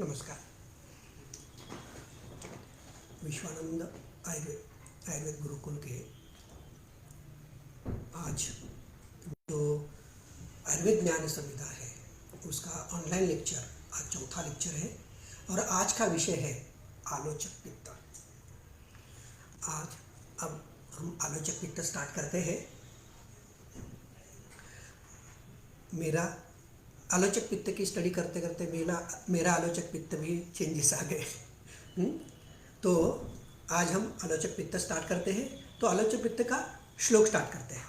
नमस्कार। विश्वानंद आयुर्वेद गुरुकुल के आज जो आयुर्वेद ज्ञान संविदा है उसका ऑनलाइन लेक्चर आज चौथा लेक्चर है और आज का विषय है आलोचक पित्त। आज अब हम आलोचक पित्त स्टार्ट करते हैं। मेरा आलोचक पित्त की स्टडी करते करते मेरा आलोचक पित्त भी चेंजेस आ गए। तो आज हम आलोचक पित्त स्टार्ट करते हैं। तो आलोचक पित्त का श्लोक स्टार्ट करते हैं।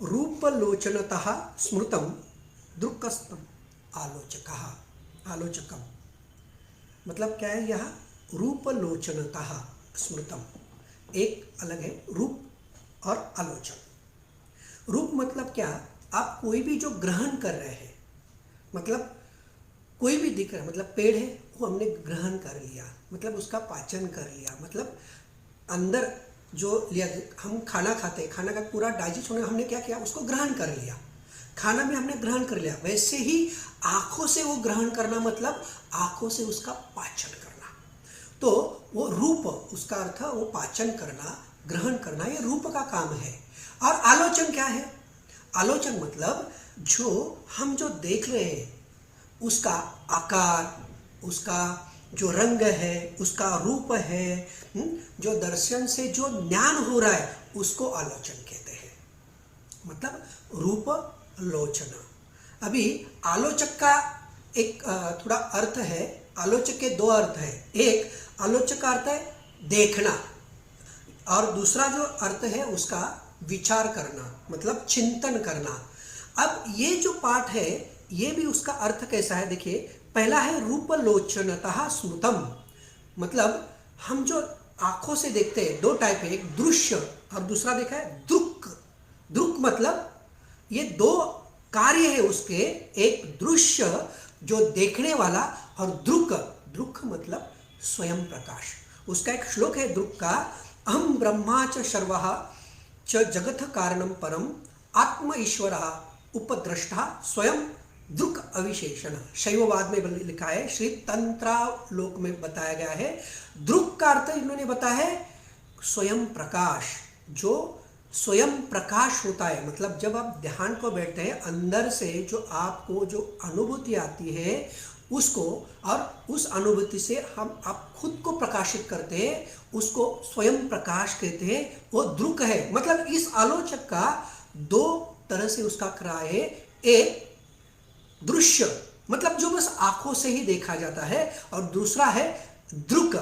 रूपलोचनतः स्मृतम दृक्कस्तम आलोचकम मतलब क्या है? यह रूपलोचनतः स्मृतम एक अलग है, रूप और आलोचन। रूप मतलब क्या? आप कोई भी जो ग्रहण कर रहे हैं, मतलब कोई भी दिख रहा है, मतलब पेड़ है वो हमने ग्रहण कर लिया, मतलब उसका पाचन कर लिया, मतलब अंदर जो लिया, हम खाना खाते हैं, खाना का पूरा डाइजेस्ट होने हमने क्या किया, उसको ग्रहण कर लिया, खाना में हमने ग्रहण कर लिया। वैसे ही आंखों से वो ग्रहण करना मतलब आंखों से उसका पाचन करना। तो वो रूप, उसका अर्थ वो पाचन करना, ग्रहण करना, ये रूप का काम है। और आलोचन क्या है? आलोचन मतलब जो हम जो देख रहे हैं उसका आकार, उसका जो रंग है, उसका रूप है, जो दर्शन से जो ज्ञान हो रहा है उसको आलोचन कहते हैं, मतलब रूप लोचना। अभी आलोचक का एक थोड़ा अर्थ है। आलोचक के दो अर्थ है। एक आलोचक का अर्थ है देखना और दूसरा जो अर्थ है उसका विचार करना, मतलब चिंतन करना। अब ये जो पाठ है ये भी उसका अर्थ कैसा है देखिए। पहला है रूपलोचनतः स्मृतम, मतलब हम जो आंखों से देखते हैं दो टाइप है, एक दृश्य और दूसरा देखा है दृक्। दृक् मतलब ये दो कार्य है उसके, एक दृश्य जो देखने वाला और दृक्। दृक् मतलब स्वयं प्रकाश। उसका एक श्लोक है दृक् का, अहम ब्रह्मा च शर्वः च जगत कारणम परम आत्म ईश्वरः उपद्रष्टा स्वयं दृक् अविशेषण। शैववाद में लिखा है, श्री तंत्रा लोक में बताया गया है। दृक् का अर्थ इन्होंने बताया है स्वयं प्रकाश, जो स्वयं प्रकाश होता है। मतलब जब आप ध्यान को बैठते हैं, अंदर से जो आपको जो अनुभूति आती है उसको, और उस अनुभूति से आप खुद को प्रकाशित करते हैं, उसको स्वयं प्रकाश कहते हैं, वो दृक् है। मतलब इस आलोचक का दो तरह से उसका क्राय है। एक दृश्य मतलब जो बस आंखों से ही देखा जाता है, और दूसरा है दृक्।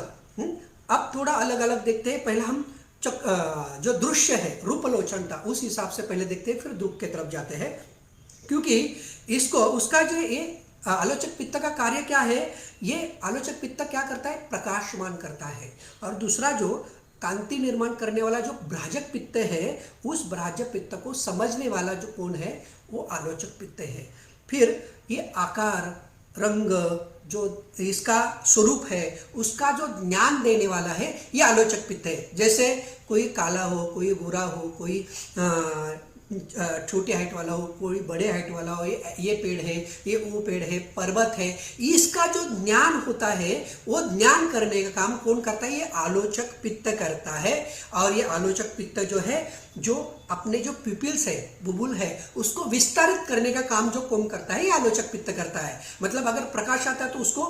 अब थोड़ा अलग अलग देखते हैं। पहले हम जो दृश्य है रूपलोचन था उस हिसाब से पहले देखते हैं, फिर दृक् की तरफ जाते हैं। क्योंकि इसको उसका जो ये आलोचक पित्त का कार्य क्या है, ये आलोचक पित्त क्या करता है? प्रकाशमान करता है। और दूसरा जो कांति निर्माण करने वाला जो भ्राजक पित्त है, उस भ्राजक पित्त को समझने वाला जो कौन है, वो आलोचक पित्त है। फिर ये आकार, रंग, जो इसका स्वरूप है उसका जो ज्ञान देने वाला है, ये आलोचक पित्त है। जैसे कोई काला हो, कोई गोरा हो, कोई छोटी हाइट वाला हो, कोई बड़े हाइट वाला हो, ये पेड़ है, ये वो पेड़ है, पर्वत है, इसका जो ज्ञान होता है वो ज्ञान करने का काम कौन करता है? ये आलोचक पित्त करता है। और ये आलोचक पित्त जो है, जो अपने जो पिपिल्स है, बुबुल है, उसको विस्तारित करने का काम जो कौन करता है? ये आलोचक पित्त करता है। मतलब अगर प्रकाश आता है तो उसको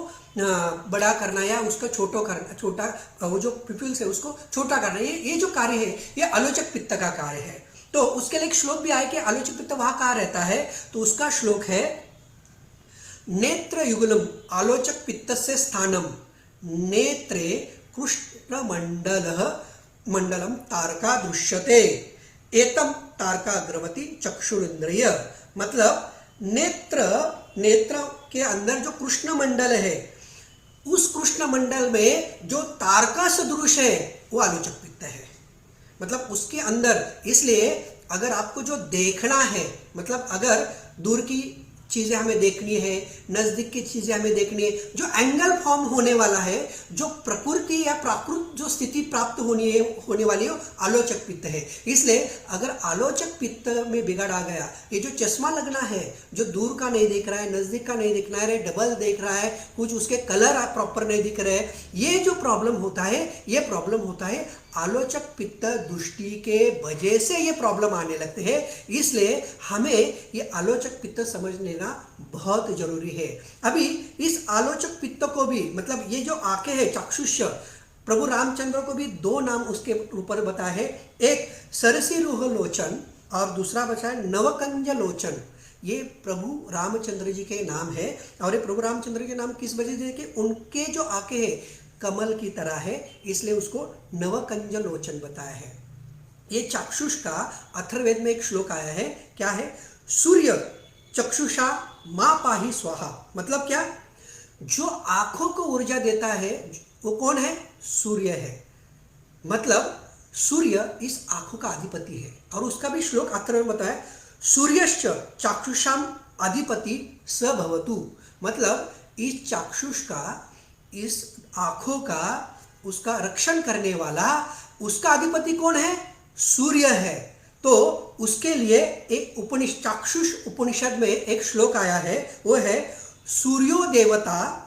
बड़ा करना या उसका छोटा वो जो पिपिल्स है उसको छोटा करना, ये जो कार्य है ये आलोचक पित्त का कार्य है। तो उसके लिए एक श्लोक भी आया कि आलोचक पित्त वहां कहाँ रहता है, तो उसका श्लोक है नेत्र युगलम आलोचक पित्तस्य स्थानम नेत्रे कृष्ण मंडलम तारका दृश्यते एतम तारका द्रवती चक्षुरिंद्रिय। मतलब नेत्र के अंदर जो कृष्ण मंडल है, उस कृष्ण मंडल में जो तारका सदृश है वो आलोचक पित्त है। मतलब उसके अंदर, इसलिए अगर आपको जो देखना है, मतलब अगर दूर की चीज़ें हमें देखनी है, नज़दीक की चीज़ें हमें देखनी है, जो एंगल फॉर्म होने वाला है, जो प्रकृति या प्राकृत जो स्थिति प्राप्त होने वाली है, आलोचक पित्त है। इसलिए अगर आलोचक पित्त में बिगड़ आ गया, ये जो चश्मा लगना है, जो दूर का नहीं देख रहा है, नज़दीक का नहीं देखना है, डबल देख रहा है, कुछ उसके कलर प्रॉपर नहीं दिख रहे, ये जो प्रॉब्लम होता है, ये प्रॉब्लम होता है आलोचक पित्त दृष्टि के वजह से ये प्रॉब्लम आने लगते हैं। इसलिए हमें ये आलोचक पित्त समझ लेना बहुत जरूरी है। अभी इस आलोचक पित्त को भी, मतलब ये जो आंखें हैं चक्षुष, प्रभु रामचंद्र को भी दो नाम उसके ऊपर बताए हैं, एक सरसी रूह लोचन और दूसरा बचा है नवकंज लोचन। ये प्रभु रामचंद्र जी के नाम है। और ये प्रभु रामचंद्र के नाम किस वजह से, कि उनके जो आंखें हैं कमल की तरह है, इसलिए उसको नवकंज लोचन बताया है। ये चक्षुष का अथर्ववेद में एक श्लोक आया है, क्या है, सूर्य चक्षुषा मां पाही स्वाहा। मतलब क्या, जो आंखों को ऊर्जा देता है वो कौन है, सूर्य है। मतलब सूर्य इस आंखों का अधिपति है। और उसका भी श्लोक अथर्ववेद में बताया, सूर्यश्च चाक्षुषाम अधिपति स भवतु। मतलब इस चाक्षुष का, इस आंखों का, उसका रक्षण करने वाला, उसका अधिपति कौन है, सूर्य है। तो उसके लिए एक उपनिषद, चाक्षुष उपनिषद में एक श्लोक आया है, वो है सूर्यो देवता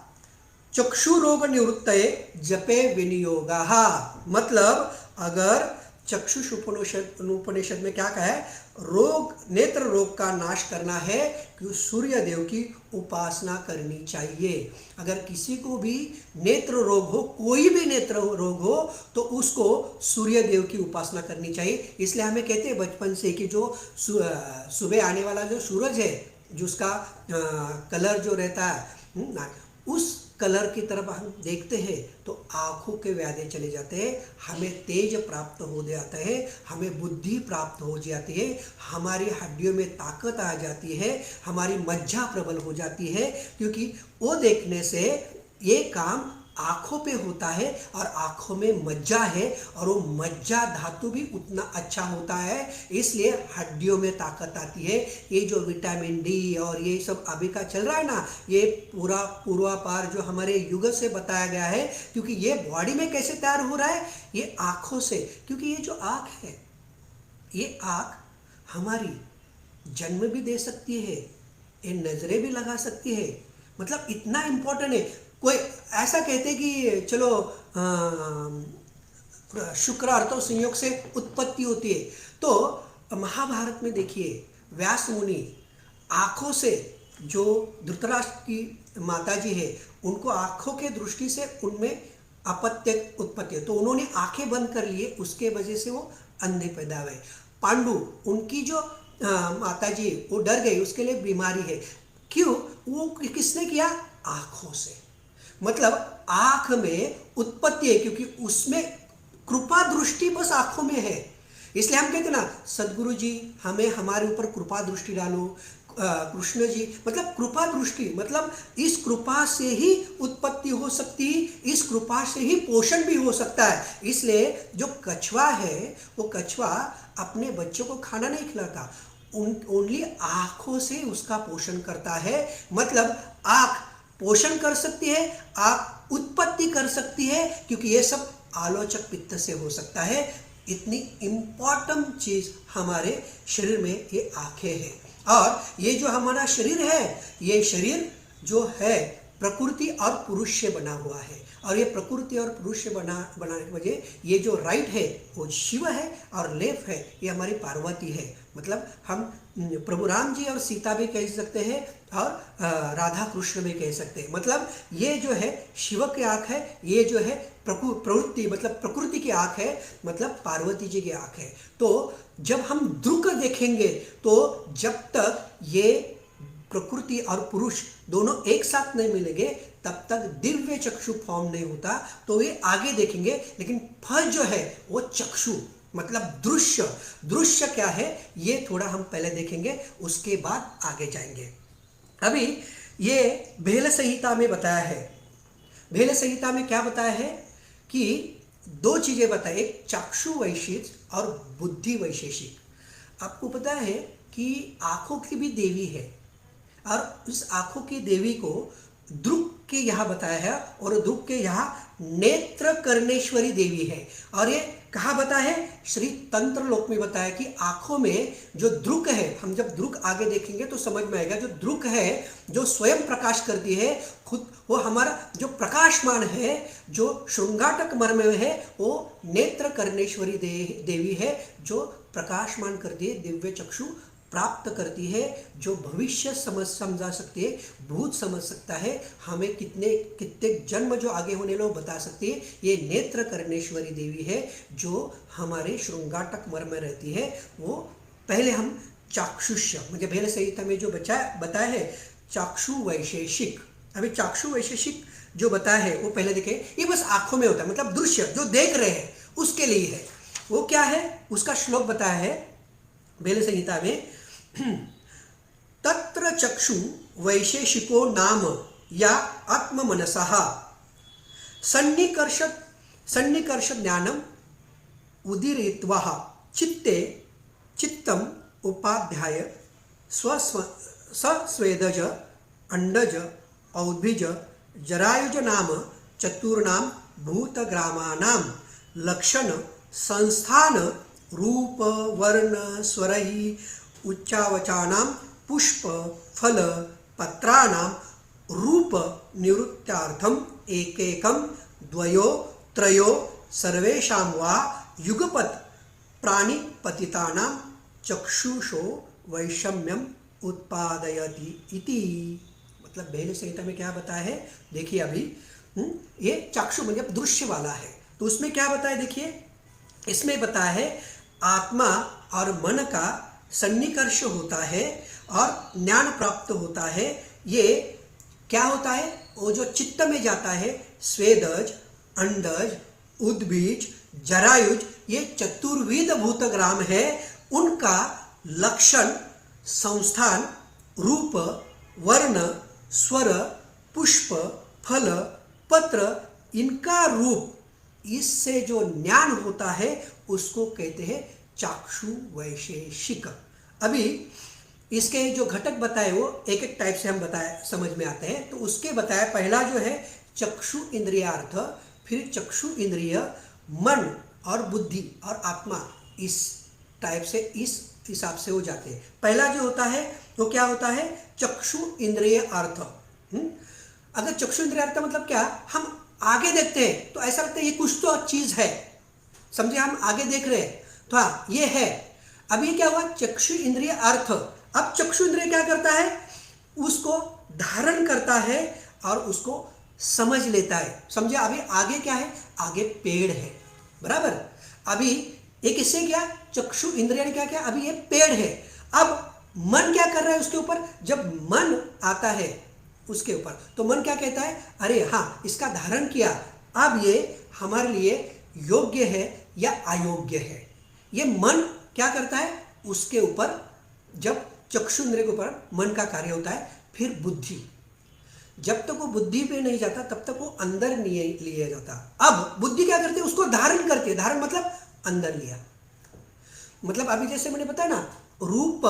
चक्षु रोग निवृत्तये जपे विनियोगाः। मतलब अगर चक्षुष उपनिषद में क्या कहा है, रोग, नेत्र रोग का नाश करना है कि सूर्य देव की उपासना करनी चाहिए। अगर किसी को भी नेत्र रोग हो, कोई भी नेत्र रोग हो, तो उसको सूर्य देव की उपासना करनी चाहिए। इसलिए हमें कहते हैं बचपन से कि जो सुबह आने वाला जो सूरज है, जो उसका कलर जो रहता है, उस कलर की तरफ हम देखते हैं तो आंखों के व्याधि चले जाते हैं, हमें तेज प्राप्त हो जाता है, हमें बुद्धि प्राप्त हो जाती है, हमारी हड्डियों में ताकत आ जाती है, हमारी मज्जा प्रबल हो जाती है। क्योंकि वो देखने से ये काम आंखों पे होता है और आंखों में मज्जा है, और वो मज्जा धातु भी उतना अच्छा होता है, इसलिए हड्डियों में ताकत आती है। ये जो विटामिन डी और ये सब अभी का चल रहा है ना, ये पूरा पूर्वापार जो हमारे युग से बताया गया है। क्योंकि ये बॉडी में कैसे तैयार हो रहा है, ये आंखों से। क्योंकि ये जो आंख है, ये आंख हमारी जन्म भी दे सकती है, ये नजरें भी लगा सकती है। मतलब इतना इंपॉर्टेंट है। कोई ऐसा कहते कि चलो शुक्र अर्थों संयोग से उत्पत्ति होती है, तो महाभारत में देखिए व्यास मुनि आंखों से, जो धृतराष्ट्र की माता जी है, उनको आंखों के दृष्टि से उनमें अपत्य उत्पत्ति है, तो उन्होंने आंखें बंद कर लिए, उसके वजह से वो अंधे पैदा हुए। पांडु, उनकी जो माता जी, वो डर गई, उसके लिए बीमारी है। क्यों? वो किसने किया? आंखों से। मतलब आंख में उत्पत्ति है, क्योंकि उसमें कृपा दृष्टि बस आंखों में है। इसलिए हम कहते हैं ना, सदगुरु जी हमें हमारे ऊपर कृपा दृष्टि डालो, कृष्ण जी, मतलब कृपा दृष्टि, मतलब इस कृपा से ही उत्पत्ति हो सकती है, इस कृपा से ही पोषण भी हो सकता है। इसलिए जो कछुआ है, वो कछुआ अपने बच्चों को खाना नहीं खिलाता, ओनली आंखों से उसका पोषण करता है। मतलब आंख पोषण कर सकती है, आंख उत्पत्ति कर सकती है, क्योंकि ये सब आलोचक पित्त से हो सकता है। इतनी इंपॉर्टेंट चीज हमारे शरीर में ये आंखें हैं। और ये जो हमारा शरीर है, ये शरीर जो है प्रकृति और पुरुष से बना हुआ है, और ये प्रकृति और पुरुष से बनाने की वजह, ये जो राइट है वो शिव है और लेफ्ट है ये हमारी पार्वती है। मतलब हम प्रभु राम जी और सीता भी कह सकते हैं, और राधा कृष्ण भी कह सकते हैं। मतलब ये जो है शिव की आंख है, ये जो है प्रवृत्ति मतलब प्रकृति की आंख है, मतलब पार्वती जी की आंख है। तो जब हम दृक देखेंगे, तो जब तक ये प्रकृति और पुरुष दोनों एक साथ नहीं मिलेंगे, तब तक दिव्य चक्षु फॉर्म नहीं होता। तो ये आगे देखेंगे, लेकिन फल जो है वो चक्षु मतलब दृश्य। दृश्य क्या है ये थोड़ा हम पहले देखेंगे, उसके बाद आगे जाएंगे। अभी ये भेल संहिता में बताया है। भेल संहिता में क्या बताया है कि दो चीजें बताए, एक चक्षु वैशिष्ट और बुद्धि वैशेषिक। आपको पता है कि आंखों की भी देवी है, और इस आंखों की देवी को द्रुक के यहाँ बताया है, और द्रुक के यहाँ नेत्र कर्णेश्वरी देवी है। और ये कहाँ बताया है? श्री तंत्र लोक में बताया कि आंखों में जो द्रुक है, हम जब द्रुक आगे देखेंगे तो समझ में आएगा, जो द्रुक है जो स्वयं प्रकाश करती है खुद, वो हमारा जो प्रकाशमान है, जो श्रृंगाटक मर्म में है, वो नेत्र कर्णेश्वरी देवी है, जो प्रकाशमान करती है, दिव्य चक्षु प्राप्त करती है, जो भविष्य समझा सकती है, भूत समझ सकता है, हमें कितने जन्म जो आगे होने लोग बता सकती है। ये नेत्र कर्णेश्वरी देवी है जो हमारे श्रृंगाटक मर्म में रहती है। वो पहले हम चाक्षुष्य, मुझे भेल संहिता में जो बताया है चाक्षु वैशेषिक, अभी चाक्षु वैशेषिक जो बताया है वो पहले देखें। ये बस आंखों में होता है, मतलब दृश्य जो देख रहे हैं उसके लिए है। वो क्या है, उसका श्लोक बताया है भेल संहिता में, तत्र चक्षु वैशेषिको नाम या आत्ममनसः सन्निकर्ष ज्ञानम उदीरित्वा चित्तम उपाध्याय सस्वेदज अंडज औद्भिज जरायुज नाम चतुर्णाम भूतग्रामानां लक्षण संस्थान रूप वर्ण स्वरहि उच्चावचानां पुष्प फल पत्राणां रूप निवृत्त्यार्थम एकेकं द्वयो त्रयो सर्वेषां वा युगपत् प्राणिपतितानां चक्षुषो वैषम्यम उत्पादयति इति। मतलब भेल संहिता में क्या बताया है देखिए अभी, ये चक्षु मतलब दृश्य वाला है, तो उसमें क्या बताया देखिए, इसमें बताया है आत्मा और मन का सन्निकर्ष होता है और ज्ञान प्राप्त होता है। ये क्या होता है, वो जो चित्त में जाता है, स्वेदज अंडज उद्बीज जरायुज, ये चतुर्विध भूतग्राम है, उनका लक्षण संस्थान रूप वर्ण स्वर पुष्प फल पत्र, इनका रूप, इससे जो ज्ञान होता है उसको कहते हैं चाक्षु वैशेषिक। अभी इसके जो घटक बताए वो एक एक टाइप से हम बताए समझ में आते हैं। तो उसके बताया पहला जो है चक्षु इंद्रियार्थ, फिर चक्षु इंद्रिय, मन और बुद्धि और आत्मा, इस टाइप से इस हिसाब से हो जाते हैं। पहला जो होता है वो क्या होता है, चक्षु इंद्रिय अर्थ। अगर चक्षु इंद्रिय अर्थ मतलब क्या, हम आगे देखते हैं तो ऐसा लगता है ये कुछ तो चीज है, समझे, हम आगे देख रहे हैं तो हाँ ये है। अब ये क्या हुआ, चक्षु इंद्रिय अर्थ। अब चक्षु इंद्रिय क्या करता है, उसको धारण करता है और उसको समझ लेता है, समझे। अभी आगे क्या है, आगे पेड़ है, बराबर। अभी एक इससे क्या, चक्षु इंद्रिय ने क्या किया, अभी ये पेड़ है। अब मन क्या कर रहा है उसके ऊपर, जब मन आता है उसके ऊपर तो मन क्या कहता है, अरे हाँ इसका धारण किया, अब ये हमारे लिए योग्य है या अयोग्य है। ये मन क्या करता है उसके ऊपर, जब चक्षु इंद्रिय के ऊपर मन का कार्य होता है। फिर बुद्धि, जब तक वो बुद्धि पे नहीं जाता तब तक वो अंदर नहीं लिया जाता। अब बुद्धि क्या करती है, उसको धारण करती है। धारण मतलब अंदर लिया, मतलब अभी जैसे मैंने बताया ना, रूप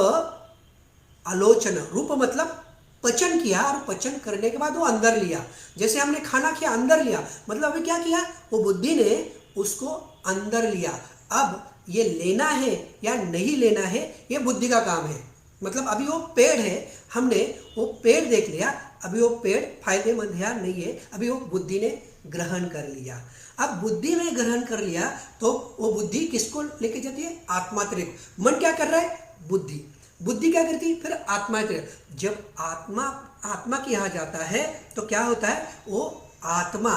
आलोचना, रूप मतलब पचन किया और पचन करने के बाद वो अंदर लिया। जैसे हमने खाना किया अंदर लिया, मतलब अभी क्या किया, वो बुद्धि ने उसको अंदर लिया। अब ये लेना है या नहीं लेना है ये बुद्धि का काम है। मतलब अभी वो पेड़ है, हमने वो पेड़ देख लिया, अभी वो पेड़ फायदेमंद है या नहीं है, अभी वो बुद्धि ने ग्रहण कर लिया। अब बुद्धि में ग्रहण कर लिया तो वो बुद्धि किसको लेके जाती है, आत्मातिरिक्त। मन क्या कर रहा है, बुद्धि, बुद्धि क्या करती है फिर आत्मातिरिक्त। जब आत्मा के यहाँ जाता है तो क्या होता है, वो आत्मा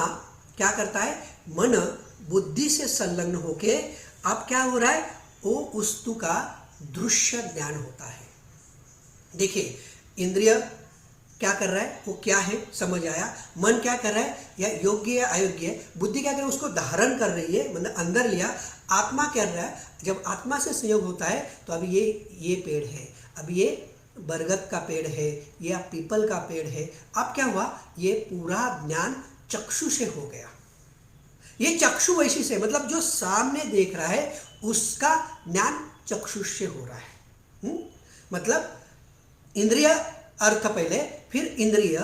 क्या करता है, मन बुद्धि से संलग्न होके अब क्या हो रहा है, वो वस्तु का दृश्य ज्ञान होता है। देखिए इंद्रिय क्या कर रहा है, वो क्या है समझ आया, मन क्या कर रहा है या योग्य या अयोग्य, बुद्धि क्या कर रहा है उसको धारण कर रही है, मतलब अंदर लिया। आत्मा क्या कर रहा है, जब आत्मा से संयोग होता है तो अभी ये पेड़ है, अभी ये बरगद का पेड़ है या पीपल का पेड़ है। अब क्या हुआ, ये पूरा ज्ञान चक्षु से हो गया। ये चक्षु वैशी से, मतलब जो सामने देख रहा है उसका ज्ञान चक्षु से हो रहा है। मतलब इंद्रिय अर्थ पहले, फिर इंद्रिय,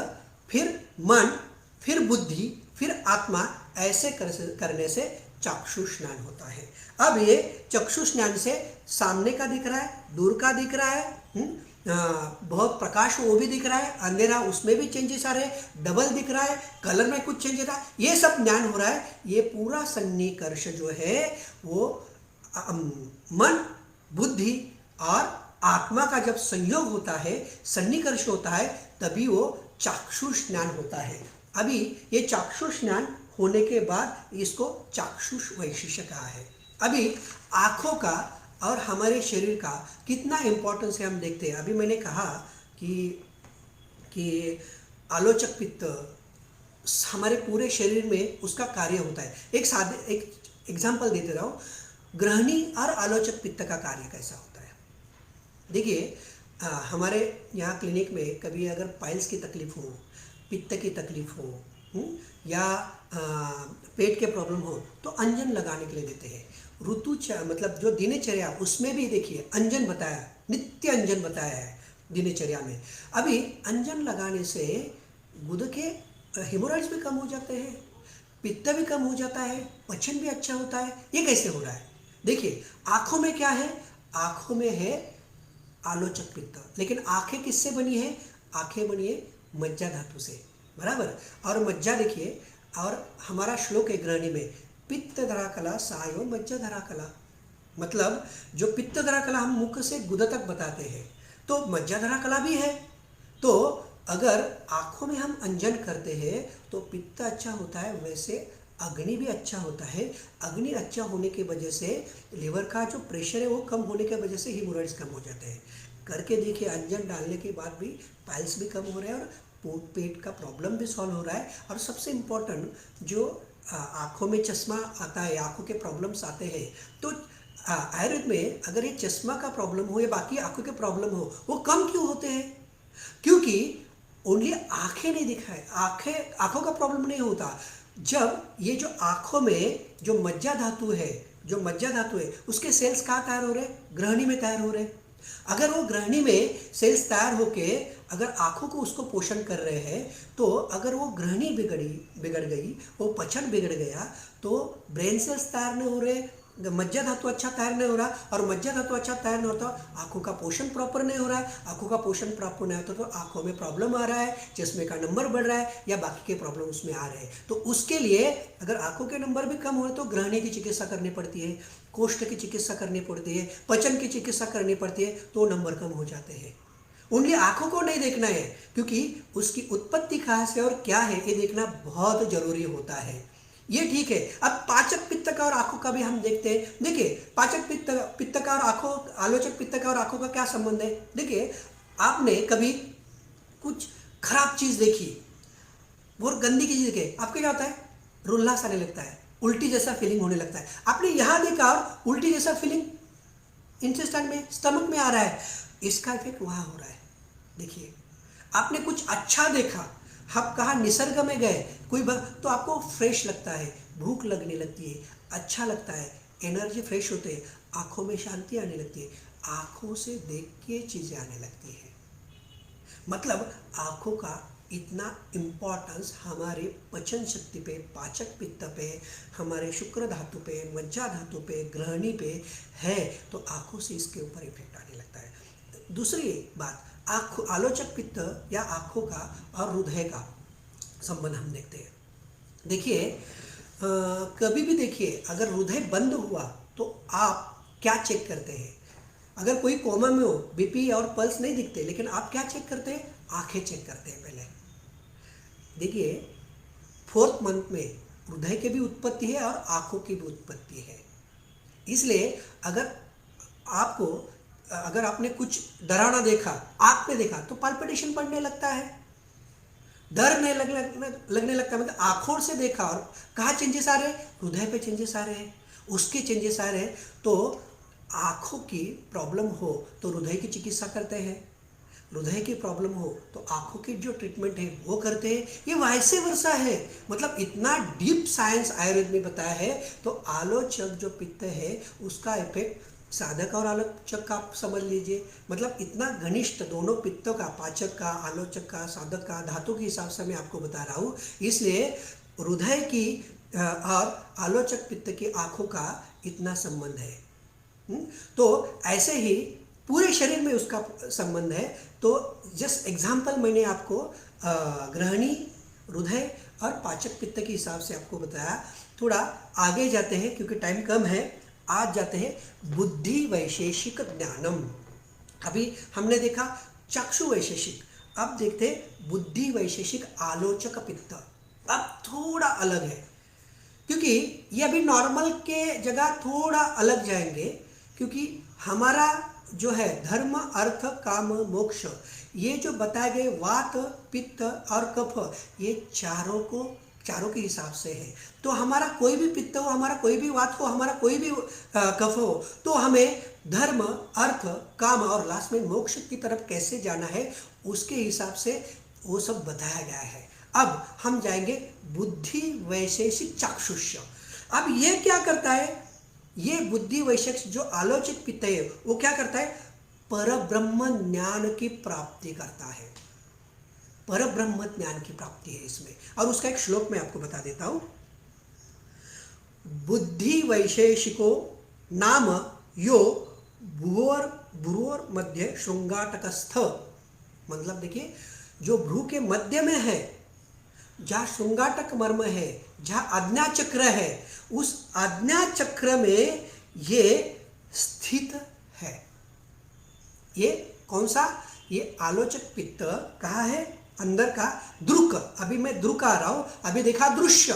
फिर मन, फिर बुद्धि, फिर आत्मा, ऐसे करने से चक्षुष ज्ञान होता है। अब ये चक्षुष ज्ञान से सामने का दिख रहा है, दूर का दिख रहा है, बहुत प्रकाश वो भी दिख रहा है, अंधेरा उसमें भी चेंजेस आ रहे हैं, डबल दिख रहा है, कलर में कुछ चेंज आ रहा है, ये सब ज्ञान हो रहा है। ये पूरा सन्निकर्ष जो है वो मन, बुद्धि और आत्मा का जब संयोग होता है, सन्निकर्ष होता है, तभी वो चाक्षुष ज्ञान होता है। अभी ये चाक्षुष ज्ञान होने के बाद इसको चाक्षुष वैशिष्य कहा है। अभी आँखों का और हमारे शरीर का कितना इंपॉर्टेंस है हम देखते हैं। अभी मैंने कहा कि आलोचक पित्त हमारे पूरे शरीर में उसका कार्य होता है। एक एग्जाम्पल देते रहो, ग्रहणी और आलोचक पित्त का कार्य कैसा होता है। देखिए, हमारे यहाँ क्लिनिक में कभी अगर पाइल्स की तकलीफ हो, पित्त की तकलीफ हो, या पेट के प्रॉब्लम हो, तो अंजन लगाने के लिए देते हैं। मतलब जो दिनचर्या, उसमें भी देखिए अंजन बताया, नित्य अंजन बताया है दिनचर्या में। अभी अंजन लगाने से गुद के हेमोरॉइड्स भी कम हो जाते हैं, पित्त भी कम हो जाता है, पचन भी अच्छा होता है। ये कैसे हो रहा है? देखिए, आँखों में क्या है? आँखों में है आलोचक पित्त, लेकिन आँखें किससे बनी है? आँखें बनी है मज्जा धातु से, बराबर। और मज्जा देखिए, और हमारा श्लोक है ग्रहणी में, पित्त धरा कला सायो मज्जा धरा कला, मतलब जो पित्त धरा कला हम मुख से गुद तक बताते हैं, तो मज्जा धरा कला भी है। तो अगर आँखों में हम अंजन करते हैं तो पित्त अच्छा होता है, वैसे अग्नि भी अच्छा होता है। अग्नि अच्छा होने की वजह से लिवर का जो प्रेशर है वो कम होने की वजह से हीमोरॉइड्स कम हो जाते हैं। करके देखिए, अंजन डालने के बाद भी पाइल्स भी कम हो रहे हैं और पेट का प्रॉब्लम भी सॉल्व हो रहा है। और सबसे इम्पोर्टेंट, जो आँखों में चश्मा आता है, आँखों के प्रॉब्लम्स आते हैं, तो आयुर्वेद में अगर ये चश्मा का प्रॉब्लम हो या बाकी आँखों के प्रॉब्लम हो, वो कम क्यों होते हैं? क्योंकि ओनली आँखें नहीं दिखाए, आँखों का प्रॉब्लम नहीं होता। जब ये जो आँखों में जो मज्जा धातु है, उसके सेल्स कहाँ तैयार हो रहे हैं? ग्रहणी में तैयार हो रहे हैं। अगर वो ग्रहणी में सेल्स तैयार होके अगर आँखों को उसको पोषण कर रहे हैं, तो अगर वो ग्रहणी बिगड़ गई, वो पचन बिगड़ गया, तो ब्रेन सेल्स तैयार नहीं हो रहे, मज्जा धातु अच्छा तैयार नहीं हो रहा, और मज्जा धातु अच्छा तैयार नहीं होता, आँखों का पोषण प्रॉपर नहीं हो रहा है। आँखों का पोषण प्रॉपर नहीं होता तो आँखों में प्रॉब्लम आ रहा है, चश्मे का नंबर बढ़ रहा है, या बाकी के प्रॉब्लम उसमें आ रहे हैं। तो उसके लिए अगर आँखों के नंबर भी कम हो रहे तो ग्रहणी की चिकित्सा करनी पड़ती है, कोष्ठ की चिकित्सा करनी पड़ती है, पचन की चिकित्सा करनी पड़ती है, तो नंबर कम हो जाते हैं। ओनली आँखों को नहीं देखना है, क्योंकि उसकी उत्पत्ति कहाँ से और क्या है ये देखना बहुत जरूरी होता है। ये ठीक है। अब पाचक पित्त का और आँखों का भी हम देखते हैं। देखिए, पाचक पित्त का और आँखों, आलोचक पित्त का और आँखों का क्या संबंध है? देखिए, आपने कभी कुछ खराब चीज़ देखी, बहुत गंदी की चीज़ देखी, आपको क्या होता है? रुल्लास आने लगता है, उल्टी जैसा फीलिंग होने लगता है। आपने यहाँ देखा और उल्टी जैसा फीलिंग इंटेस्टाइन में, स्टमक में आ रहा है, इसका इफेक्ट वहाँ हो रहा है। देखिए, आपने कुछ अच्छा देखा, आप कहाँ निसर्ग में गए, तो आपको फ्रेश लगता है, भूख लगने लगती है, अच्छा लगता है, एनर्जी फ्रेश होते हैं, आँखों में शांति आने लगती है, आँखों से देख के चीज़ें आने लगती है। मतलब आँखों का इतना इम्पोर्टेंस हमारे पचन शक्ति पे, पाचक पित्त पे, हमारे शुक्र धातु पे, मज्जा धातु पे, ग्रहणी पे है, तो आँखों से इसके ऊपर इफेक्ट आने लगता है। दूसरी बात, आलोचक पित्त या आँखों का और हृदय का संबंध हम देखते हैं। देखिए, कभी भी देखिए, अगर हृदय बंद हुआ तो आप क्या चेक करते हैं? अगर कोई कोमा में हो, बीपी और पल्स नहीं दिखते, लेकिन आप क्या चेक करते हैं? आंखें चेक करते हैं पहले। देखिए, 4th मंथ में हृदय की भी उत्पत्ति है और आँखों की भी उत्पत्ति है। इसलिए अगर आपने कुछ डरावना देखा, आँख में देखा, तो पाल्पिटेशन बढ़ने लगता है, डर नहीं लगने लगता है। मतलब आँखों से देखा और कहाँ चेंजेस आ रहे हैं? हृदय पे चेंजेस आ रहे हैं, उसके चेंजेस आ रहे हैं। तो आँखों की प्रॉब्लम हो तो हृदय की चिकित्सा करते हैं, हृदय की प्रॉब्लम हो तो आँखों की जो ट्रीटमेंट है वो करते हैं। ये वैसे वर्षा है, मतलब इतना डीप साइंस आयुर्वेद में बताया है। तो आलोचक जो पित्त है उसका इफेक्ट साधक और आलोचक का आप समझ लीजिए, मतलब इतना घनिष्ठ दोनों पित्तों का, पाचक का, आलोचक का, साधक का, धातु के हिसाब से मैं आपको बता रहा हूँ। इसलिए हृदय की और आलोचक पित्त की आँखों का इतना संबंध है। तो ऐसे ही पूरे शरीर में उसका संबंध है। तो जस्ट एग्जाम्पल मैंने आपको ग्रहणी, हृदय और पाचक पित्त के हिसाब से आपको बताया। थोड़ा आगे जाते हैं क्योंकि टाइम कम है। आज जाते हैं बुद्धि वैशेषिक ज्ञानम। अभी हमने देखा चक्षु वैशेषिक, अब देखते हैं बुद्धि वैशेषिक आलोचक पित्त। अब थोड़ा अलग है क्योंकि ये अभी नॉर्मल के जगह थोड़ा अलग जाएंगे, क्योंकि हमारा जो है धर्म, अर्थ, काम, मोक्ष, ये जो बताए गए वात, पित्त और कफ, ये चारों के हिसाब से है। तो हमारा कोई भी पित्त हो, हमारा कोई भी वात हो, हमारा कोई भी कफ हो, तो हमें धर्म, अर्थ, काम और लास्ट में मोक्ष की तरफ कैसे जाना है, उसके हिसाब से वो सब बताया गया है। अब हम जाएंगे बुद्धि वैशेषिक चाक्षुष्य। अब ये क्या करता है, ये बुद्धि वैशेषिक जो आलोचित पित्त है वो क्या करता है, परब्रह्म ज्ञान की प्राप्ति करता है। परब्रह्म ज्ञान की प्राप्ति है इसमें। और उसका एक श्लोक मैं आपको बता देता हूं। बुद्धि वैशेषिको नाम यो भ्रुवोर मध्य श्रृंगाटकस्थ। मतलब देखिए, जो भ्रू के मध्य में है, जहाँ श्रृंगाटक मर्म है, जहाँ आज्ञा चक्र है, उस आज्ञा चक्र में ये स्थित है। ये कौन सा, ये आलोचक पित्त कहाँ है, अंदर का दृक। अभी मैं दृक आ रहा हूं, अभी देखा दृश्य,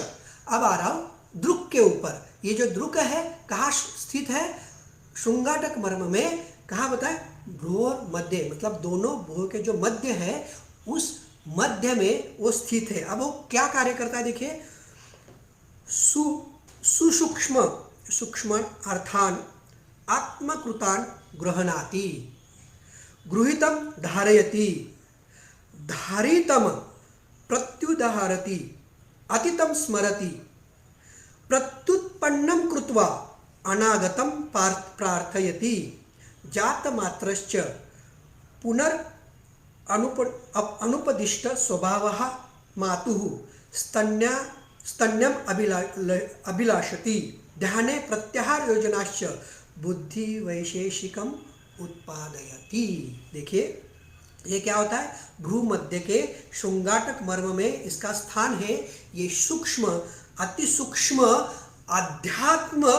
अब आ रहा हूं दृक के ऊपर। ये जो दृक है कहाँ स्थित है, श्रृंगाटक मर्म में। कहाँ बताए, भ्रुवोर मध्य, मतलब दोनों भ्रुव के जो मध्य है उस मध्य में वो स्थित है। अब वो क्या कार्य करता है, देखिए, सुसूक्ष्म सूक्ष्म अर्थान आत्मकृतान गृह्णाति, गृहीतम धारयति, धारितम प्रत्युदाहरति, अतीतम स्मरति, प्रत्युत्पन्नं कृत्वा अनागतं प्रार्थयति, जातमात्रश्च पुनर् अनुपदिष्ट स्वभावः मातुः स्तन्यम अभिलाषति, ध्याने प्रत्याहार योजनाश्च बुद्धि वैशेषिकम उत्पादयति। देखिए ये क्या होता है, भ्रू मध्य के श्रृंगाटक मर्म में इसका स्थान है। ये सूक्ष्म, अति सूक्ष्म अध्यात्म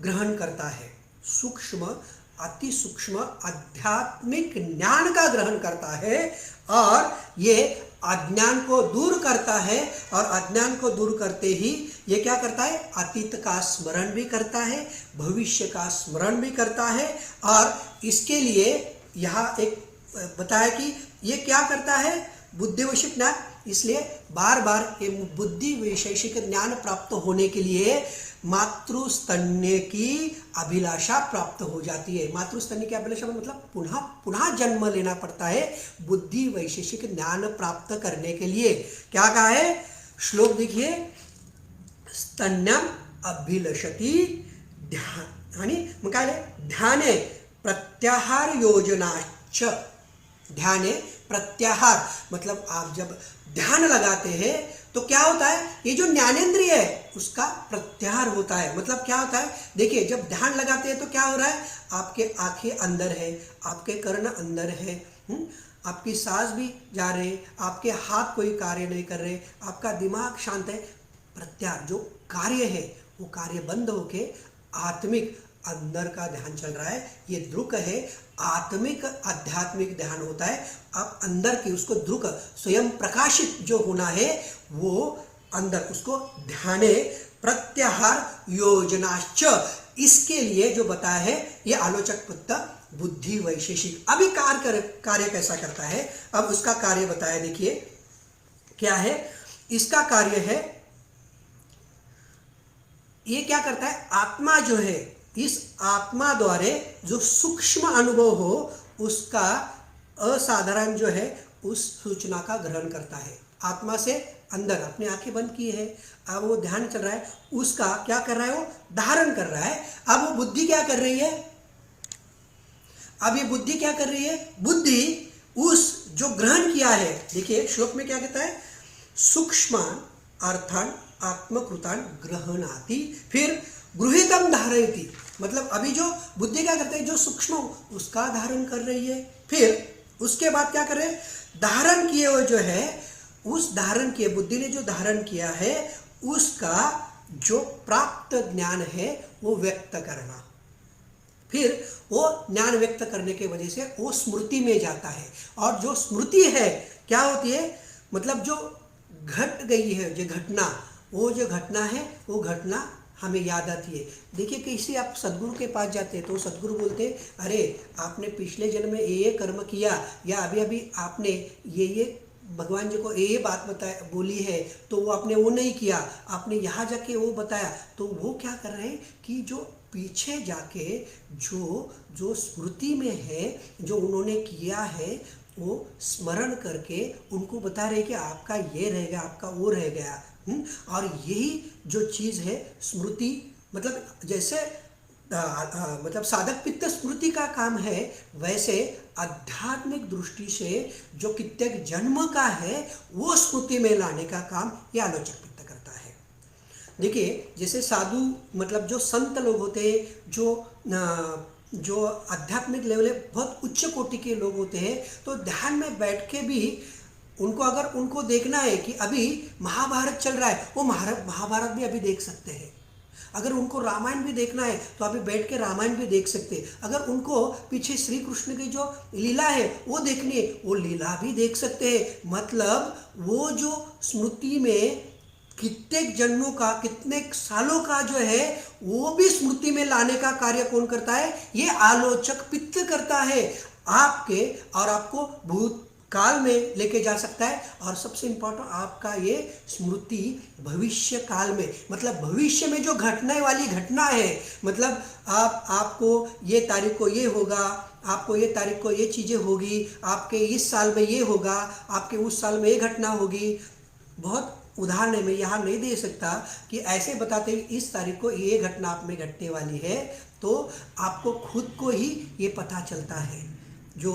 ग्रहण करता है। सूक्ष्म, अति सूक्ष्म आध्यात्मिक ज्ञान का ग्रहण करता है और ये अज्ञान को दूर करता है। और अज्ञान को दूर करते ही ये क्या करता है, अतीत का स्मरण भी करता है, भविष्य का स्मरण भी करता है। और इसके लिए यहाँ एक बताया कि ये क्या करता है, बुद्धि वैशेषिक ज्ञान। इसलिए बार बार ये बुद्धि वैशेषिक ज्ञान प्राप्त होने के लिए मातृस्तन्य की अभिलाषा प्राप्त हो जाती है। मातृस्तन्य की अभिलाषा मतलब पुनः पुनः जन्म लेना पड़ता है बुद्धि वैशेषिक ज्ञान प्राप्त करने के लिए। क्या कहा है, श्लोक देखिए, स्तन्यम अभिलषति ध्याने प्रत्याहार योजनाच। ध्याने प्रत्याहार मतलब आप जब ध्यान लगाते हैं तो क्या होता है, ये जो ज्ञानेंद्रिय है उसका प्रत्याहार होता है। मतलब क्या होता है, देखिए जब ध्यान लगाते हैं तो क्या हो रहा है, आपके आंखें अंदर है, आपके कर्ण अंदर है, आपकी सांस भी जा रहे, आपके हाथ कोई कार्य नहीं कर रहे, आपका दिमाग शांत है। प्रत्याहार जो कार्य है वो कार्य बंद होके आत्मिक अंदर का ध्यान चल रहा है। ये दृक है, आत्मिक आध्यात्मिक ध्यान होता है। अब अंदर की उसको दृक स्वयं प्रकाशित जो होना है वो अंदर, उसको ध्याने प्रत्याहार योजनाश्च। इसके लिए जो बताया है ये आलोचक पित्त बुद्धि वैशेषिक। अभी कार्य कैसा करता है, अब उसका कार्य बताया। देखिए क्या है इसका कार्य है, ये क्या करता है, आत्मा जो है, इस आत्मा द्वारा जो सूक्ष्म अनुभव हो उसका असाधारण जो है उस सूचना का ग्रहण करता है। आत्मा से अंदर अपनी आंखें बंद की है, अब वो ध्यान चल रहा है, उसका क्या कर रहा है, वो धारण कर रहा है। अब वो बुद्धि क्या कर रही है, अब ये बुद्धि क्या कर रही है? बुद्धि उस जो ग्रहण किया है, देखिए श्लोक में क्या कहता है, सूक्ष्मान अर्थान आत्मकृतान ग्रहणाति, फिर गृहीतम धारयति, मतलब अभी जो बुद्धि क्या करते हैं, जो सूक्ष्म उसका धारण कर रही है, फिर उसके बाद क्या कर रहे हैं, धारण किए हुए जो है, उस धारण किए बुद्धि ने जो धारण किया है उसका जो प्राप्त ज्ञान है वो व्यक्त करना, फिर वो ज्ञान व्यक्त करने के वजह से वो स्मृति में जाता है, और जो स्मृति है क्या होती है, मतलब जो घट गई है जो घटना, वो जो घटना है वो घटना हमें याद आती है। देखिए किसी आप सदगुरु के पास जाते हैं तो सदगुरु बोलते हैं, अरे आपने पिछले जन्म में ये कर्म किया, या अभी अभी आपने ये भगवान जी को ये बात बताया बोली है तो वो आपने वो नहीं किया, आपने यहाँ जाके वो बताया, तो वो क्या कर रहे हैं कि जो पीछे जाके जो जो स्मृति में है जो उन्होंने किया है वो स्मरण करके उनको बता रहे कि आपका ये रह गया, आपका वो रह गया। और यही जो चीज़ है स्मृति, मतलब जैसे मतलब साधक पित्त स्मृति का काम है, वैसे आध्यात्मिक दृष्टि से जो कित्येक जन्म का है वो स्मृति में लाने का काम ये आलोचक पित्त करता है। देखिए जैसे साधु मतलब जो संत लोग होते हैं, जो आध्यात्मिक लेवल बहुत उच्च कोटि के लोग होते हैं, तो ध्यान में बैठ के भी उनको अगर उनको देखना है कि अभी महाभारत चल रहा है, वो महाभारत भी अभी देख सकते हैं। अगर उनको रामायण भी देखना है तो अभी बैठ के रामायण भी देख सकते हैं। अगर उनको पीछे श्री कृष्ण की जो लीला है वो देखनी है, वो लीला भी देख सकते हैं। मतलब वो जो स्मृति में कितने जन्मों का, कितने सालों का जो है वो भी स्मृति में लाने का कार्य कौन करता है? ये आलोचक पित्त करता है। आपके और आपको भूत काल में लेके जा सकता है, और सबसे इंपॉर्टेंट आपका ये स्मृति भविष्य काल में, मतलब भविष्य में जो घटने वाली घटना है, मतलब आपको ये तारीख को ये होगा, आपको ये तारीख को ये चीज़ें होगी, आपके इस साल में ये होगा, आपके उस साल में ये घटना होगी। बहुत उदाहरण मैं यहाँ नहीं दे सकता कि ऐसे बताते हैं इस तारीख को ये घटना आप में घटने वाली है, तो आपको खुद को ही ये पता चलता है। जो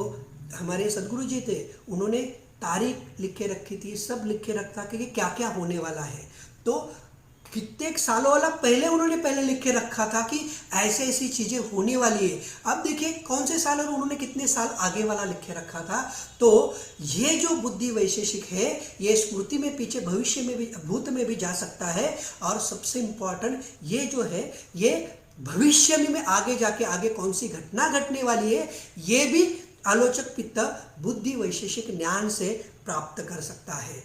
हमारे सदगुरु जी थे उन्होंने तारीख लिख के रखी थी, सब लिख के रखा कि क्या क्या होने वाला है, तो कितने सालों वाला पहले उन्होंने पहले लिख के रखा था कि ऐसे ऐसी चीज़ें होने वाली है। अब देखिए कौन से साल और उन्होंने कितने साल आगे वाला लिख के रखा था। तो ये जो बुद्धि वैशेषिक है ये स्मृति में पीछे भविष्य में भी भूत में भी जा सकता है, और सबसे इम्पॉर्टेंट ये जो है ये भविष्य में आगे जाके आगे कौन सी घटना घटने वाली है ये भी आलोचक पित्त बुद्धि वैशेषिक ज्ञान से प्राप्त कर सकता है।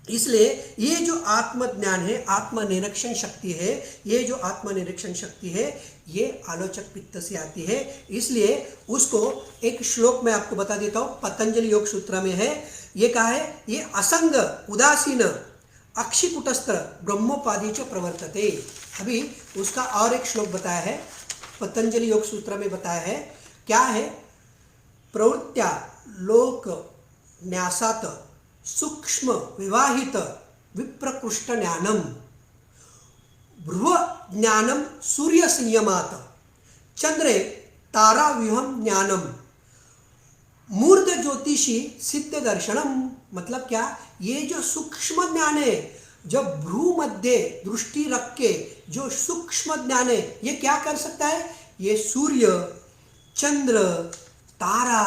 इसलिए ये जो आत्मज्ञान है, आत्मनिरीक्षण शक्ति है, ये जो आत्मनिरीक्षण शक्ति है ये आलोचक पित्त से आती है। इसलिए उसको एक श्लोक में आपको बता देता हूँ, पतंजलि योग सूत्र में है, ये कहा है, ये असंग उदासीन अक्षिकुटस्त्र ब्रह्मोपाधि च प्रवर्तते। अभी उसका और एक श्लोक बताया है, पतंजलि योग सूत्र में बताया है, क्या है, प्रवृत्त्या लोक न्यासात सूक्ष्म विवाहित विप्रकृष्ट ज्ञानम भ्रुव ज्ञानम सूर्य संयमात चंद्रे तारा व्यूहम ज्ञानम मूर्ध ज्योतिषी सिद्ध दर्शनम। मतलब क्या, ये जो सूक्ष्म ज्ञान है, जब भ्रू मध्य दृष्टि रख के जो सूक्ष्म ज्ञान है ये क्या कर सकता है, ये सूर्य चंद्र तारा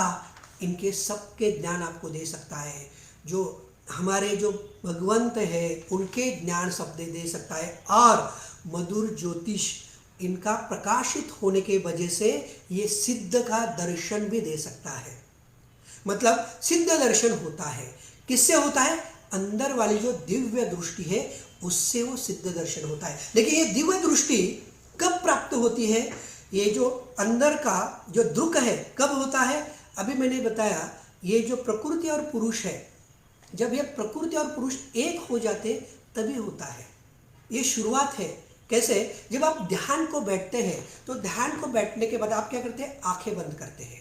इनके सबके ज्ञान आपको दे सकता है। जो हमारे जो भगवंत है उनके ज्ञान शब्द दे सकता है, और मधुर ज्योतिष इनका प्रकाशित होने के वजह से ये सिद्ध का दर्शन भी दे सकता है। मतलब सिद्ध दर्शन होता है, किससे होता है, अंदर वाली जो दिव्य दृष्टि है उससे वो सिद्ध दर्शन होता है। लेकिन ये दिव्य दृष्टि कब प्राप्त होती है, ये जो अंदर का जो दुख है कब होता है, अभी मैंने बताया, ये जो प्रकृति और पुरुष है, जब ये प्रकृति और पुरुष एक हो जाते तभी होता है। ये शुरुआत है। कैसे, जब आप ध्यान को बैठते हैं तो ध्यान को बैठने के बाद आप क्या करते हैं, आंखें बंद करते हैं,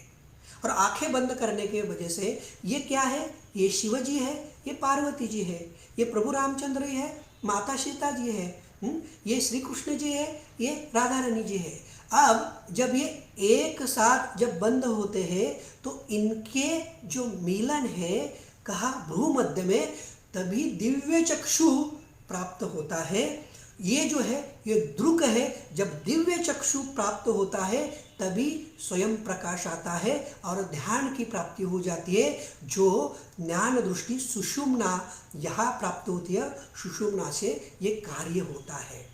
और आंखें बंद करने के वजह से ये क्या है, ये शिव जी है, ये पार्वती जी है, ये प्रभु रामचंद्र है, माता सीता जी है, ये श्री कृष्ण जी है, ये राधा रानी जी है। अब जब ये एक साथ जब बंद होते हैं तो इनके जो मिलन है कहा भ्रूमध्य में, तभी दिव्य चक्षु प्राप्त होता है। ये जो है ये दृक है, जब दिव्य चक्षु प्राप्त होता है तभी स्वयं प्रकाश आता है और ध्यान की प्राप्ति हो जाती है। जो ज्ञान दृष्टि सुषुम्ना यहाँ प्राप्त होती है, सुषुम्ना से ये कार्य होता है।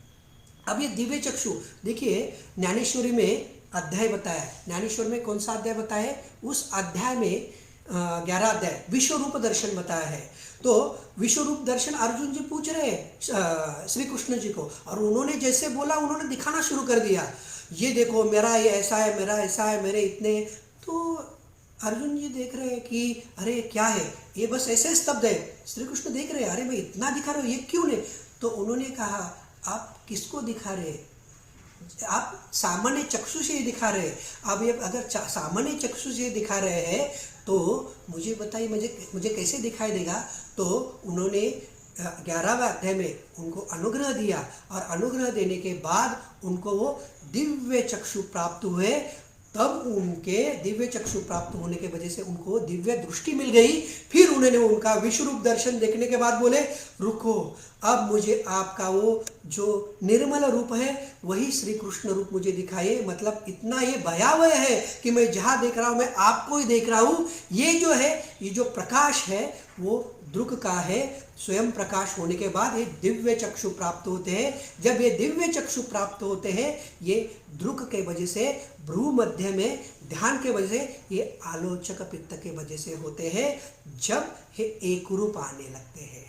अब ये दिव्य चक्षु देखिए, ज्ञानेश्वरी में अध्याय बताया है। ज्ञानेश्वर में कौन सा अध्याय बताया है? उस अध्याय में 11 अध्याय विश्व रूप दर्शन बताया है। तो विश्व रूप दर्शन अर्जुन जी पूछ रहे हैं श्री कृष्ण जी को, और उन्होंने जैसे बोला उन्होंने दिखाना शुरू कर दिया, ये देखो मेरा ये ऐसा है, मेरा ऐसा है, मेरे इतने। तो अर्जुन जी देख रहे हैं कि अरे क्या है ये, बस ऐसे स्तब्ध है। श्री कृष्ण देख रहे हैं, अरे मैं इतना दिखा रहा हूँ, ये क्यों नहीं? तो उन्होंने कहा आप किसको दिखा रहे हैं? आप सामान्य चक्षु से दिखा रहे हैं। अब ये अगर सामान्य चक्षु से दिखा रहे हैं तो मुझे बताइए मुझे कैसे दिखाई देगा? तो उन्होंने 11वें अध्याय में उनको अनुग्रह दिया, और अनुग्रह देने के बाद उनको वो दिव्य चक्षु प्राप्त हुए। तब उनके दिव्य चक्षु प्राप्त होने के वजह से उनको दिव्य दृष्टि मिल गई। फिर उन्होंने उनका विश्वरूप दर्शन देखने के बाद बोले रुको, अब मुझे आपका वो जो निर्मल रूप है वही श्री कृष्ण रूप मुझे दिखाइए। मतलब इतना ये भयावह है कि मैं जहाँ देख रहा हूँ मैं आपको ही देख रहा हूँ। ये जो है, ये जो प्रकाश है वो दृक का है। स्वयं प्रकाश होने के बाद ये दिव्य चक्षु प्राप्त होते हैं। जब ये दिव्य चक्षु प्राप्त होते हैं, ये दृक के वजह से भ्रू मध्य में ध्यान के वजह से, ये आलोचक पित्त के वजह से होते हैं। जब ये एक रूप आने लगते हैं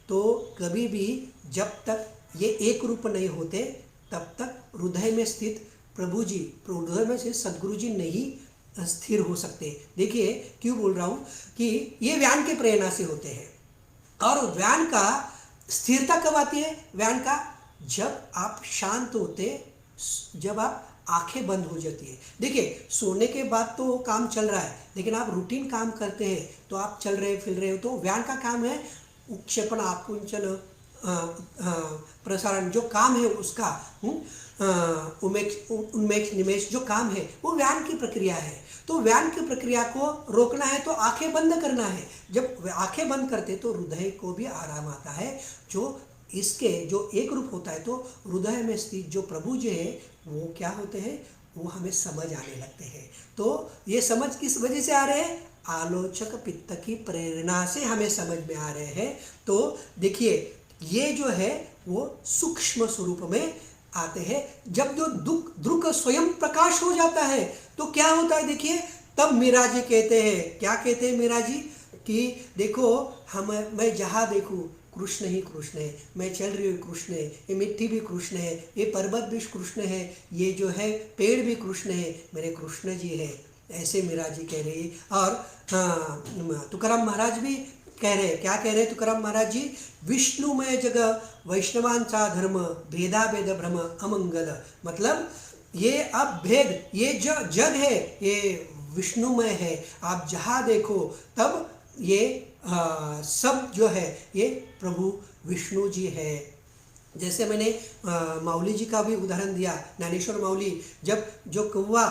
तो कभी भी जब तक ये एक रूप नहीं होते तब तक हृदय में स्थित प्रभु जी, हृदय में स्थित सदगुरु जी नहीं स्थिर हो सकते। देखिए क्यों बोल रहा हूँ कि ये व्यान के प्रेरणा से होते हैं। और व्यान का स्थिरता कब आती है? व्यान का जब आप शांत होते, जब आप आंखें बंद हो जाती है। देखिए सोने के बाद तो काम चल रहा है, लेकिन आप रूटीन काम करते हैं तो आप चल रहे फिर रहे हो। तो व्यान का काम है उत्क्षेपण, आकुंचन, प्रसारण, जो काम है उसका उन्मेष निमेष जो काम है वो व्यान की प्रक्रिया है। तो व्यान की प्रक्रिया को रोकना है तो आंखें बंद करना है। जब आंखें बंद करते तो हृदय को भी आराम आता है। जो इसके जो एक रूप होता है तो हृदय में स्थित जो प्रभु जी है वो क्या होते हैं, वो हमें समझ आने लगते हैं। तो ये समझ किस वजह से आ रहे हैं? आलोचक पित्त की प्रेरणा से हमें समझ में आ रहे हैं। तो देखिए ये जो है वो सूक्ष्म स्वरूप में आते हैं। जब जो दृक स्वयं प्रकाश हो जाता है तो क्या होता है? देखिए तब मीरा जी कहते हैं, क्या कहते हैं मीरा जी कि देखो मैं जहाँ देखूँ कृष्ण ही कृष्ण है, मैं चल रही हूँ कृष्ण है, ये मिट्टी भी कृष्ण है, ये पर्वत भी कृष्ण है, ये जो है पेड़ भी कृष्ण है, मेरे कृष्ण जी है। ऐसे मीरा जी कह रही। और तुकाराम महाराज भी कह रहे, क्या कह रहे तुकाराम महाराज जी? विष्णुमय जग वैष्णवांचा धर्म, भेदा भेद भ्रम अमंगल। मतलब ये अब भेद, ये जो जग है ये विष्णुमय है। आप जहाँ देखो तब ये सब जो है ये प्रभु विष्णु जी है। जैसे मैंने माउली जी का भी उदाहरण दिया, ज्ञानेश्वर माउली जब जो कौवा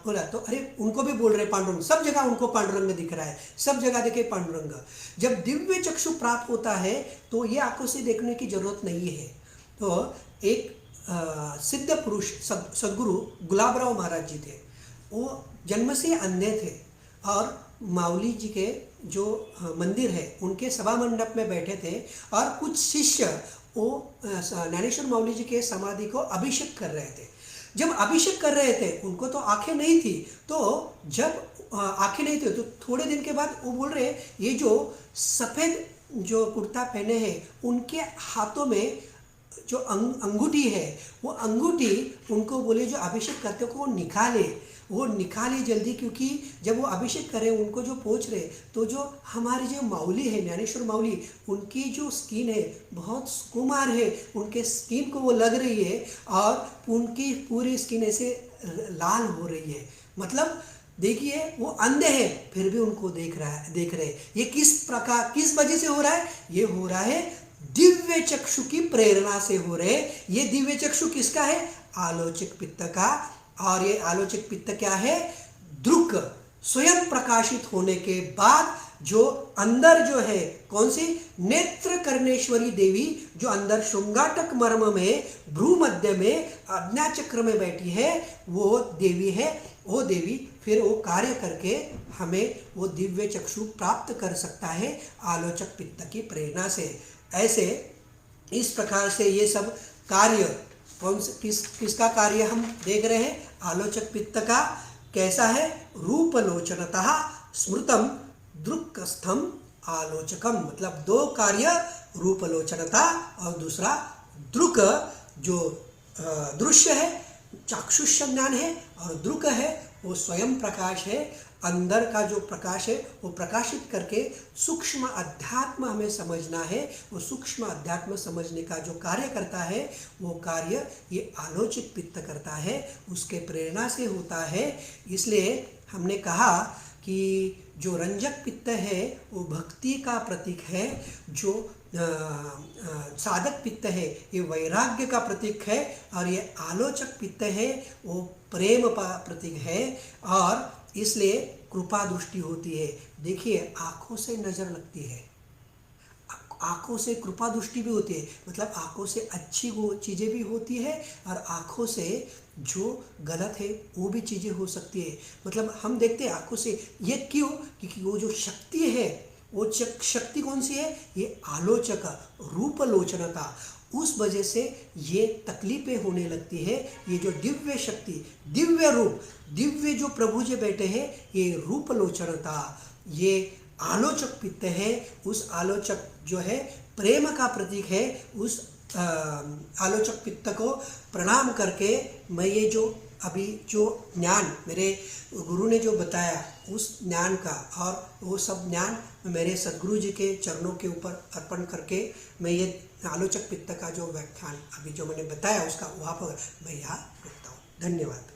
बोला तो अरे उनको भी बोल रहे पांडुरंग, सब जगह उनको पांडुरंग दिख रहा है, सब जगह देखे पांडुरंग। जब दिव्य चक्षु प्राप्त होता है तो ये आंखों से देखने की जरूरत नहीं है। तो एक सिद्ध पुरुष सदगुरु गुलाबराव महाराज जी थे, वो जन्म से अंधे थे और माउली जी के जो मंदिर है उनके सभा मंडप में बैठे थे और कुछ शिष्य वो ज्ञानेश्वर माउली जी के समाधि को अभिषेक कर रहे थे। जब अभिषेक कर रहे थे उनको तो आंखें नहीं थी, तो जब आंखें नहीं थी तो थोड़े दिन के बाद वो बोल रहे ये जो सफ़ेद जो कुर्ता पहने हैं उनके हाथों में जो अंगूठी है वो अंगूठी उनको बोले जो अभिषेक करते को वो निकाले जल्दी, क्योंकि जब वो अभिषेक करें उनको जो पोंछ रहे तो जो हमारे जो माउली है ज्ञानेश्वर माउली उनकी जो स्किन है बहुत सुकुमार है, उनके स्किन को वो लग रही है और उनकी पूरी स्किन ऐसे लाल हो रही है। मतलब देखिए वो अंधे हैं फिर भी उनको देख रहे। ये किस प्रकार किस वजह से हो रहा है? ये हो रहा है दिव्य चक्षु की प्रेरणा से हो रहे। ये दिव्य चक्षु किसका है? आलोचक पित्त का। और ये आलोचक पित्त क्या है? दृक्, स्वयं प्रकाशित होने के बाद जो अंदर जो है, कौन सी? नेत्र कर्णेश्वरी देवी, जो अंदर श्रृंगाटक मर्म में भ्रू मध्य में आज्ञा चक्र में बैठी है, वो देवी है। वो देवी फिर वो कार्य करके हमें वो दिव्य चक्षु प्राप्त कर सकता है आलोचक पित्त की प्रेरणा से। ऐसे इस प्रकार से ये सब कार्य कौन से किसका कार्य हम देख रहे हैं? आलोचक पित्त का। कैसा है? रूपलोचनतः स्मृतम दृक्स्थम आलोचकम। मतलब दो कार्य, रूपलोचनता और दूसरा दृक्, जो दृश्य है, चाक्षुष ज्ञान है, और दृक् है वो स्वयं प्रकाश है। अंदर का जो प्रकाश है वो प्रकाशित करके सूक्ष्म अध्यात्म हमें समझना है। वो सूक्ष्म अध्यात्म समझने का जो कार्य करता है वो कार्य ये आलोचक पित्त करता है, उसके प्रेरणा से होता है। इसलिए हमने कहा कि जो रंजक पित्त है वो भक्ति का प्रतीक है, जो साधक पित्त है ये वैराग्य का प्रतीक है, और ये आलोचक पित्त है वो प्रेम का प्रतीक है। और इसलिए कृपा दृष्टि होती है। देखिए, आँखों से नज़र लगती है, आँखों से कृपा दृष्टि भी होती है। मतलब आँखों से अच्छी वो चीज़ें भी होती है, और आँखों से जो गलत है वो भी चीज़ें हो सकती है। मतलब हम देखते हैं आँखों से, ये क्यों? क्योंकि वो जो शक्ति है, वो शक्ति कौन सी है? ये आलोचक, रूपलोचनता। उस वजह से ये तकलीफें होने लगती है। ये जो दिव्य शक्ति, दिव्य रूप, दिव्य जो प्रभु जी बैठे हैं, ये रूपलोचनता, ये आलोचक पित्त है। उस आलोचक जो है प्रेम का प्रतीक है। उस आलोचक पित्त को प्रणाम करके मैं ये जो अभी जो ज्ञान मेरे गुरु ने जो बताया, उस ज्ञान का और वो सब ज्ञान मेरे सद्गुरु जी के चरणों के ऊपर अर्पण करके मैं ये आलोचक पित्त का जो व्याख्यान अभी जो मैंने बताया उसका वहाँ पर मैं यहाँ रुकता हूँ। धन्यवाद।